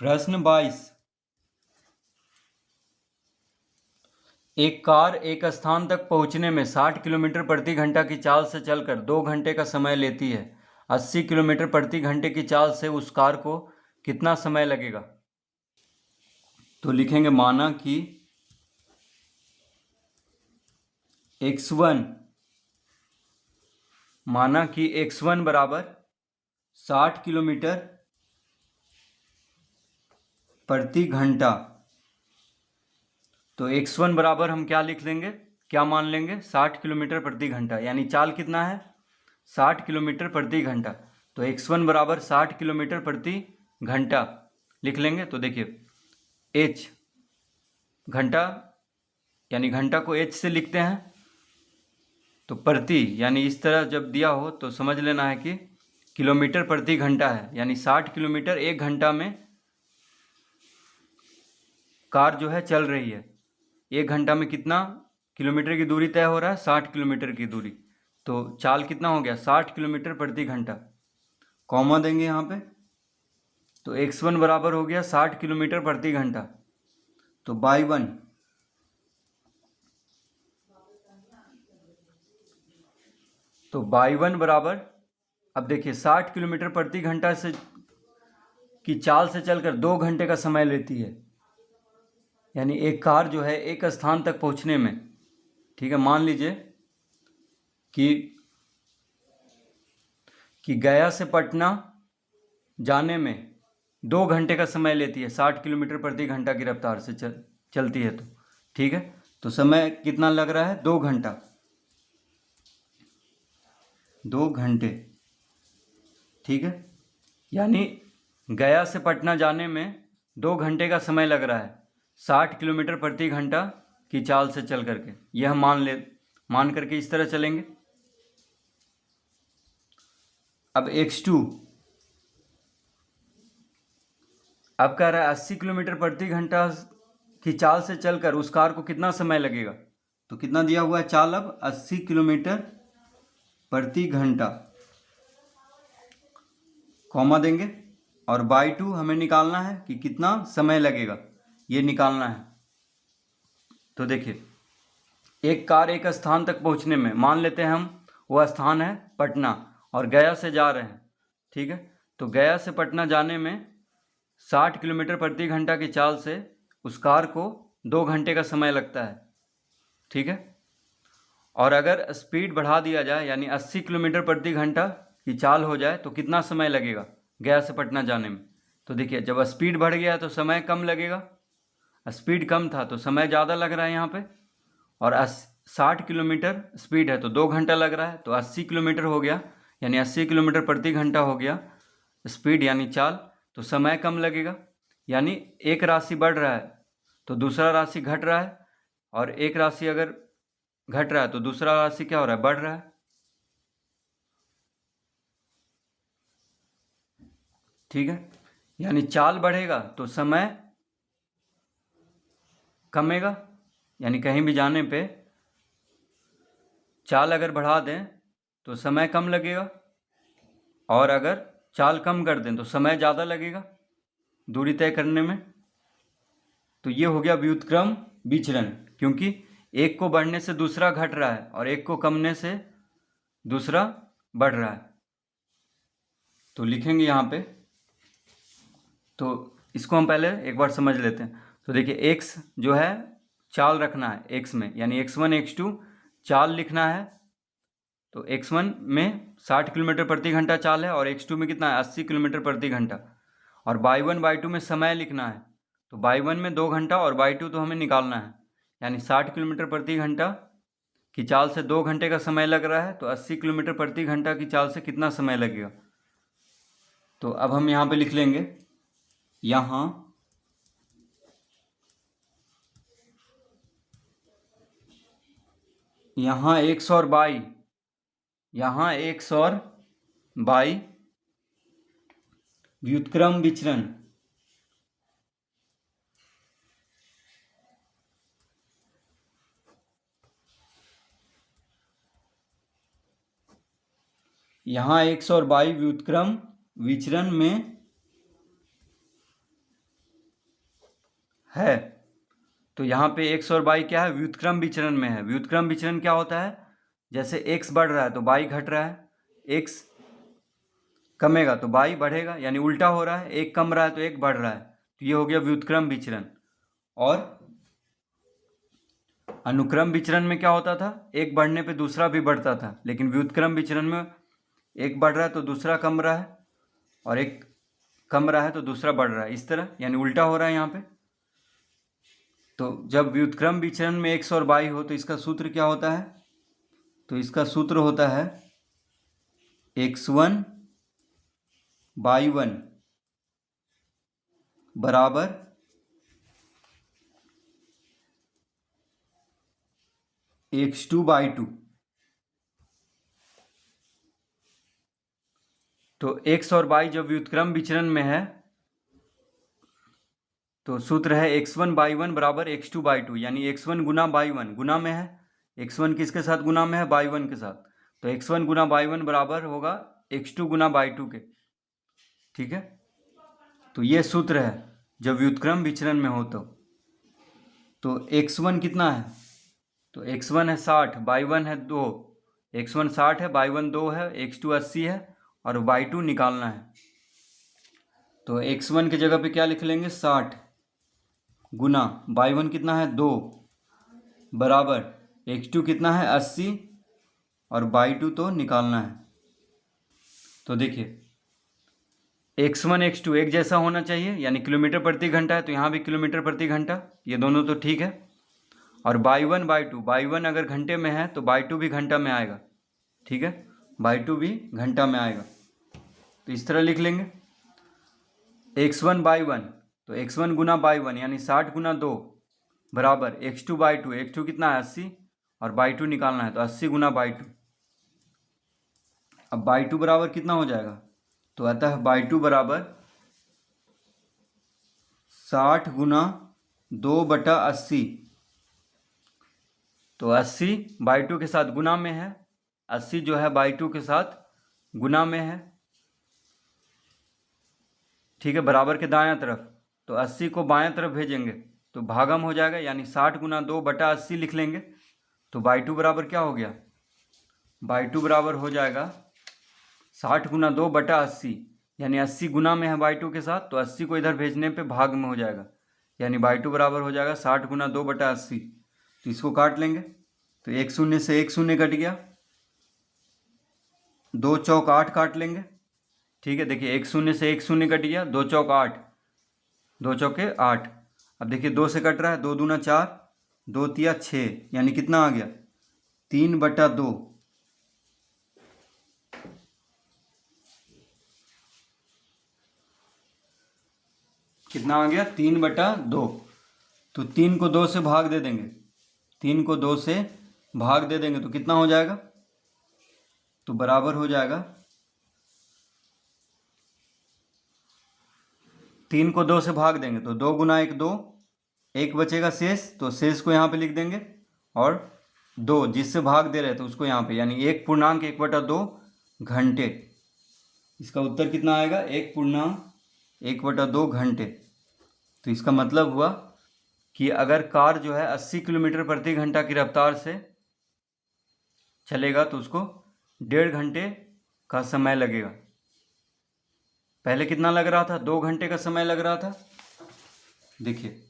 प्रश्न 22। एक कार एक स्थान तक पहुंचने में 60 किलोमीटर प्रति घंटा की चाल से चलकर 2 घंटे का समय लेती है। 80 किलोमीटर प्रति घंटे की चाल से उस कार को कितना समय लगेगा? तो लिखेंगे माना कि x1 बराबर 60 किलोमीटर प्रति घंटा। तो x1 बराबर हम क्या लिख लेंगे, क्या मान लेंगे? 60 किलोमीटर प्रति घंटा, यानी चाल कितना है? 60 किलोमीटर प्रति घंटा। तो x1 बराबर 60 किलोमीटर प्रति घंटा लिख लेंगे। तो देखिए h घंटा, यानी घंटा को h से लिखते हैं, तो प्रति यानी इस तरह जब दिया हो तो समझ लेना है कि किलोमीटर प्रति घंटा है, यानी 60 किलोमीटर एक घंटा में कार जो है चल रही है। एक घंटा में कितना किलोमीटर की दूरी तय हो रहा है? 60 किलोमीटर की दूरी। तो चाल कितना हो गया? 60 किलोमीटर प्रति घंटा। कॉमा देंगे यहाँ पे, तो x1 बराबर हो गया 60 किलोमीटर प्रति घंटा। तो y1 बराबर, अब देखिए 60 किलोमीटर प्रति घंटा से की चाल से चलकर 2 घंटे का समय लेती है, यानी एक कार जो है एक स्थान तक पहुंचने में, ठीक है, मान लीजिए कि गया से पटना जाने में 2 घंटे का समय लेती है, 60 किलोमीटर प्रति घंटा की रफ्तार से चलती है। तो ठीक है, तो समय कितना लग रहा है? 2 घंटा, 2 घंटे, ठीक है, यानी गया से पटना जाने में 2 घंटे का समय लग रहा है 60 किलोमीटर प्रति घंटा की चाल से चल करके। यह मान करके इस तरह चलेंगे। अब x2 अब कह रहा है 80 किलोमीटर प्रति घंटा की चाल से चलकर उस कार को कितना समय लगेगा? तो कितना दिया हुआ है चाल? अब 80 किलोमीटर प्रति घंटा, कॉमा देंगे, और y2 हमें निकालना है कि कितना समय लगेगा, ये निकालना है। तो देखिए एक कार एक स्थान तक पहुंचने में, मान लेते हैं हम वह स्थान है पटना और गया से जा रहे हैं, ठीक है, तो गया से पटना जाने में 60 किलोमीटर प्रति घंटा की चाल से उस कार को 2 घंटे का समय लगता है, ठीक है। और अगर स्पीड बढ़ा दिया जाए, यानी 80 किलोमीटर प्रति घंटा की चाल हो जाए, तो कितना समय लगेगा गया से पटना जाने में? तो देखिए जब स्पीड बढ़ गया तो समय कम लगेगा, स्पीड कम था तो समय ज़्यादा लग रहा है यहाँ पे, और 60 किलोमीटर स्पीड है तो 2 घंटा लग रहा है, तो 80 किलोमीटर हो गया, यानी 80 किलोमीटर प्रति घंटा हो गया स्पीड यानी चाल, तो समय कम लगेगा। यानी एक राशि बढ़ रहा है तो दूसरा राशि घट रहा है, और एक राशि अगर घट रहा है तो दूसरा राशि क्या हो रहा है? बढ़ रहा है, ठीक है। यानी चाल बढ़ेगा तो समय कमेगा, यानी कहीं भी जाने पे चाल अगर बढ़ा दें तो समय कम लगेगा, और अगर चाल कम कर दें तो समय ज़्यादा लगेगा दूरी तय करने में। तो ये हो गया व्युत्क्रम विचलन, क्योंकि एक को बढ़ने से दूसरा घट रहा है और एक को कमने से दूसरा बढ़ रहा है। तो लिखेंगे यहाँ पे, तो इसको हम पहले एक बार समझ लेते हैं। तो देखिए x जो है चाल रखना है x में, यानी x1 x2 चाल लिखना है। तो x1 में 60 किलोमीटर प्रति घंटा चाल है और x2 में कितना है? 80 किलोमीटर प्रति घंटा। और y1 y2 में समय लिखना है, तो y1 में 2 घंटा और y2 तो हमें निकालना है, यानी 60 किलोमीटर प्रति घंटा की चाल से 2 घंटे का समय लग रहा है, तो 80 किलोमीटर प्रति घंटा की चाल से कितना समय लगेगा? तो अब हम यहाँ पे लिख लेंगे, यहाँ x और y, यहाँ x और y व्युत्क्रम विचलन, यहाँ x और y व्युत्क्रम विचलन में है। तो यहाँ पे एक्स और वाई क्या है, व्युत्क्रम विचरण में है। व्युत्क्रम विचरण क्या होता है, जैसे एक्स बढ़ रहा है तो वाई घट रहा है, एक्स कमेगा तो वाई बढ़ेगा, यानी उल्टा हो रहा है, एक कम रहा है तो एक बढ़ रहा है। तो ये हो गया व्युत्क्रम विचरण। और अनुक्रम विचरण में क्या होता था, एक बढ़ने पे दूसरा भी बढ़ता था, लेकिन व्युत्क्रम विचरण में एक बढ़ रहा है तो दूसरा कम रहा है, और एक कम रहा है तो दूसरा बढ़ रहा है, इस तरह, यानी उल्टा हो रहा है यहाँ पे। तो जब व्युत्क्रम विचरण में एक्स और वाई हो तो इसका सूत्र क्या होता है, तो इसका सूत्र होता है x1 y1 बराबर x2 y2। तो x और y जब व्युत्क्रम विचरण में है तो सूत्र है x1 y1 बराबर x2 y2, यानी x1 गुना y1 गुना में है, x1 किसके साथ गुना में है, y1 के साथ। तो x1 गुना y1 बराबर होगा x2 गुना y2 के। ठीक है, तो ये सूत्र है जब व्युत्क्रम विचरण में हो तो x1 कितना है, तो x1 है 60, y1 है 2, x1 60 है, y1 2 है, x2 80 है और y2 निकालना है। तो x1 की जगह पे क्या लिख लेंगे, 60 गुना y1 कितना है 2 बराबर x2 कितना है 80 और y2 तो निकालना है। तो देखिए x1 x2 एक जैसा होना चाहिए, यानी किलोमीटर प्रति घंटा है तो यहाँ भी किलोमीटर प्रति घंटा, ये दोनों तो ठीक है। और y1 y2 अगर घंटे में है तो y2 भी घंटा में आएगा। ठीक है, y2 भी घंटा में आएगा, तो इस तरह लिख लेंगे x1 y1, तो x1 गुना y1 यानी 60 गुना 2 बराबर x2 y2, x2 कितना है 80 और y2 निकालना है तो 80 गुना y2। अब y2 बराबर कितना हो जाएगा, तो अतः y2 बराबर 60 गुना 2/80। तो 80 y2 के साथ गुना में है, 80 जो है y2 के साथ गुना में है। ठीक है, बराबर के दायां तरफ, तो 80 को बायां तरफ भेजेंगे तो भागम हो जाएगा, यानी 60 गुना 2/80 लिख लेंगे। तो y2 बराबर क्या हो गया, y2 बराबर हो जाएगा 60 गुना 2/80, यानी 80 गुना में है y2 के साथ, तो 80 को इधर भेजने पे भाग में हो जाएगा, यानी y2 बराबर हो जाएगा 60 गुना 2/80। तो इसको काट लेंगे, तो एक शून्य से एक शून्य कट गया, 2 चौक 8 काट लेंगे। ठीक है, देखिए एक शून्य से एक शून्य कट गया, 2 चौक 8, 2 चौके 8। अब देखिए 2 से कट रहा है, 2 दूना 4, 2 तिया 6, यानी कितना आ गया 3/2। कितना आ गया 3/2। तो 3 को 2 से भाग दे देंगे, 3 को 2 से भाग दे देंगे तो कितना हो जाएगा, तो बराबर हो जाएगा 3 को 2 से भाग देंगे तो 2 गुना 1 2, 1 बचेगा शेष, तो शेष को यहाँ पे लिख देंगे, और 2 जिससे भाग दे रहे थे उसको यहाँ पे, यानी 1.1/2 घंटे। इसका उत्तर कितना आएगा 1.1/2 घंटे। तो इसका मतलब हुआ कि अगर कार जो है 80 किलोमीटर प्रति घंटा की रफ्तार से चलेगा तो उसको 1.5 घंटे का समय लगेगा। पहले कितना लग रहा था, 2 घंटे का समय लग रहा था। देखिए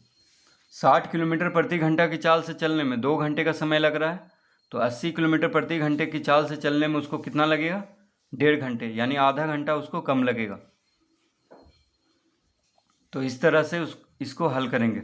60 किलोमीटर प्रति घंटा की चाल से चलने में 2 घंटे का समय लग रहा है, तो 80 किलोमीटर प्रति घंटे की चाल से चलने में उसको कितना लगेगा 1.5 घंटे, यानी आधा घंटा उसको कम लगेगा। तो इस तरह से इसको हल करेंगे।